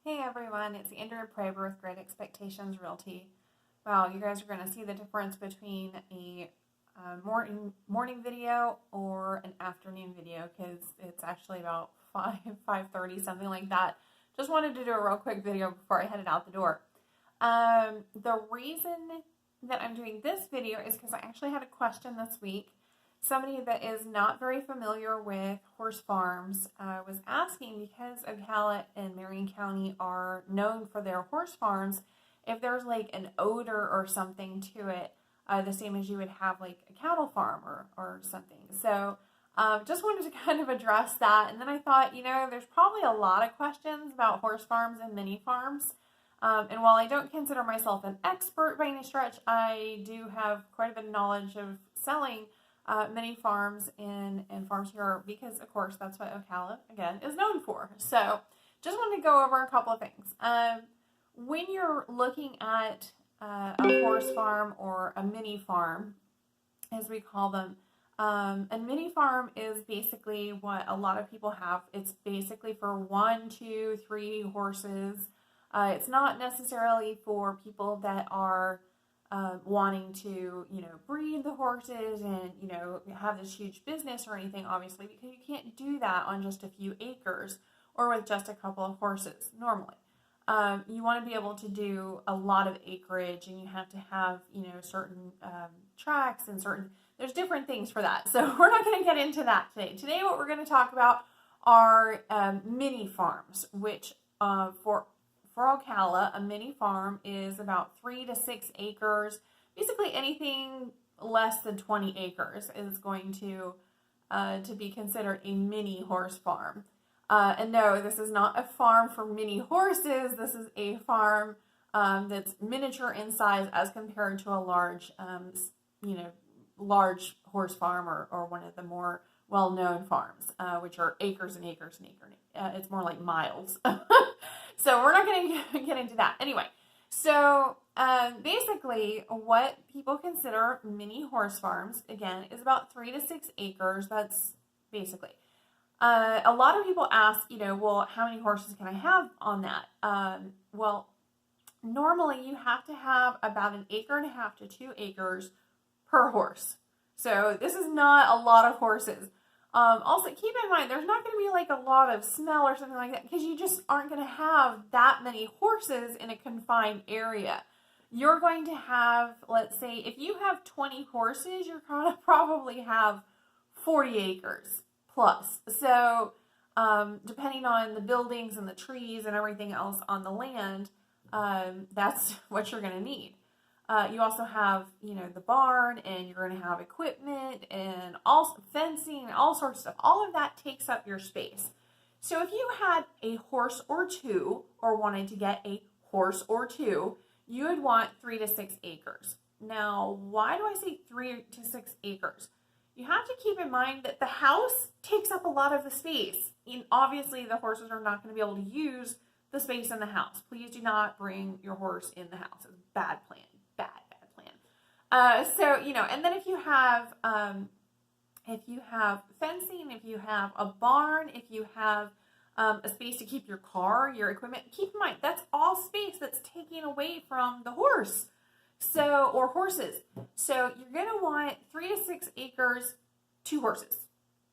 Hey everyone, it's Andrea Praber with Great Expectations Realty. Wow, you guys are going to see the difference between a morning video or an afternoon video because it's actually about 5:30, something like that. Just wanted to do a real quick video before I headed out the door. The reason that I'm doing this video is because I actually had a question this week. Somebody that is not very familiar with horse farms was asking, because Ocala and Marion County are known for their horse farms, if there's like an odor or something to it, the same as you would have like a cattle farm or something. So just wanted to kind of address that. And then I thought, there's probably a lot of questions about horse farms and mini farms. And while I don't consider myself an expert by any stretch, I do have quite a bit of knowledge of selling many farms and farms here because, of course, that's what Ocala, again, is known for. So just wanted to go over a couple of things. When you're looking at a horse farm or a mini farm, as we call them, a mini farm is basically what a lot of people have. It's basically for 1, 2, 3 horses. It's not necessarily for people that are wanting to, breed the horses and, have this huge business or anything, obviously, because you can't do that on just a few acres or with just a couple of horses normally. You want to be able to do a lot of acreage, and you have to have, certain tracks and there's different things for that. So we're not going to get into that today. Today, what we're going to talk about are mini farms, which for Ocala, a mini farm is about 3 to 6 acres. Basically, anything less than 20 acres is going to be considered a mini horse farm. And no, this is not a farm for mini horses. This is a farm that's miniature in size as compared to a large, large horse farm or one of the more well-known farms, which are acres and acres and acres. It's more like miles. So we're not going to get into that. Anyway, so basically what people consider mini horse farms, again, is about 3 to 6 acres. That's basically. A lot of people ask, well, how many horses can I have on that? Well, normally you have to have about 1.5 acres to 2 acres per horse. So this is not a lot of horses. Also, keep in mind, there's not going to be like a lot of smell or something like that because you just aren't going to have that many horses in a confined area. You're going to have, let's say, if you have 20 horses, you're going to probably have 40 acres plus. So, depending on the buildings and the trees and everything else on the land, that's what you're going to need. You also have, the barn, and you're going to have equipment and all fencing and all sorts of stuff. All of that takes up your space. So if you had a horse or two, or wanted to get a horse or two, you would want 3 to 6 acres. Now, why do I say 3 to 6 acres? You have to keep in mind that the house takes up a lot of the space. And obviously, the horses are not going to be able to use the space in the house. Please do not bring your horse in the house. It's a bad plan. Bad plan. So, and then if you have fencing, if you have a barn, if you have a space to keep your car, your equipment, keep in mind, that's all space that's taken away from the horse. So, or horses. So you're going to want 3 to 6 acres, 2 horses.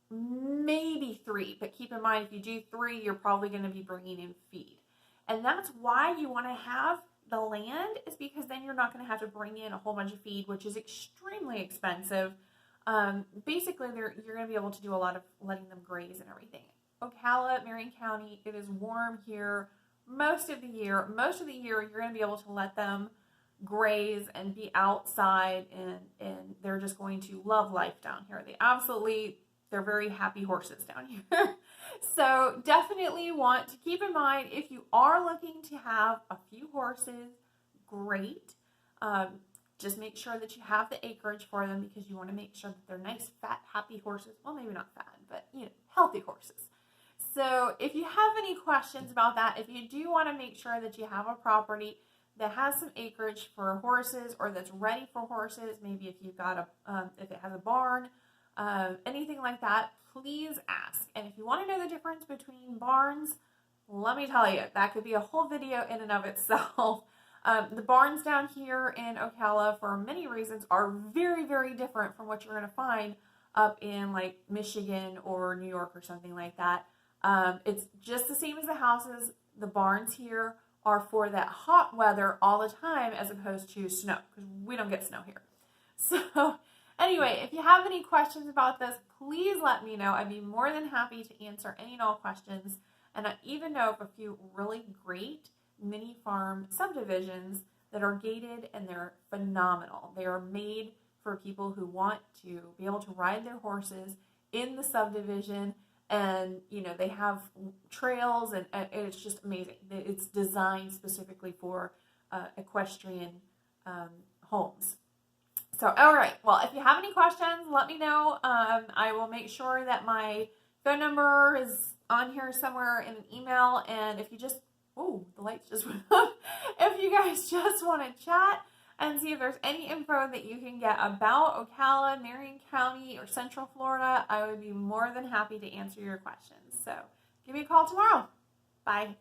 Maybe 3, but keep in mind, if you do 3, you're probably going to be bringing in feed. And that's why you want to have the land, is because then you're not going to have to bring in a whole bunch of feed, which is extremely expensive. Basically, you're going to be able to do a lot of letting them graze and everything. Ocala, Marion County, it is warm here most of the year. Most of the year, you're going to be able to let them graze and be outside, and they're just going to love life down here. They're very happy horses down here. So definitely want to keep in mind, if you are looking to have a few horses, great. Just make sure that you have the acreage for them, because you want to make sure that they're nice, fat, happy horses. Well, maybe not fat, but healthy horses. So if you have any questions about that, if you do want to make sure that you have a property that has some acreage for horses, or that's ready for horses, maybe if you've got if it has a barn, anything like that, please ask. And if you want to know the difference between barns, let me tell you, that could be a whole video in and of itself. The barns down here in Ocala, for many reasons, are very, very different from what you're going to find up in like Michigan or New York or something like that. It's just the same as the houses. The barns here are for that hot weather all the time as opposed to snow, because we don't get snow here. So anyway, if you have any questions about this, please let me know. I'd be more than happy to answer any and all questions. And I even know of a few really great mini farm subdivisions that are gated, and they're phenomenal. They are made for people who want to be able to ride their horses in the subdivision, and they have trails, and it's just amazing. It's designed specifically for equestrian homes. So, all right. Well, if you have any questions, let me know. I will make sure that my phone number is on here somewhere in an email. And if you just, oh, the lights just went up. If you guys just want to chat and see if there's any info that you can get about Ocala, Marion County, or Central Florida, I would be more than happy to answer your questions. So give me a call tomorrow. Bye.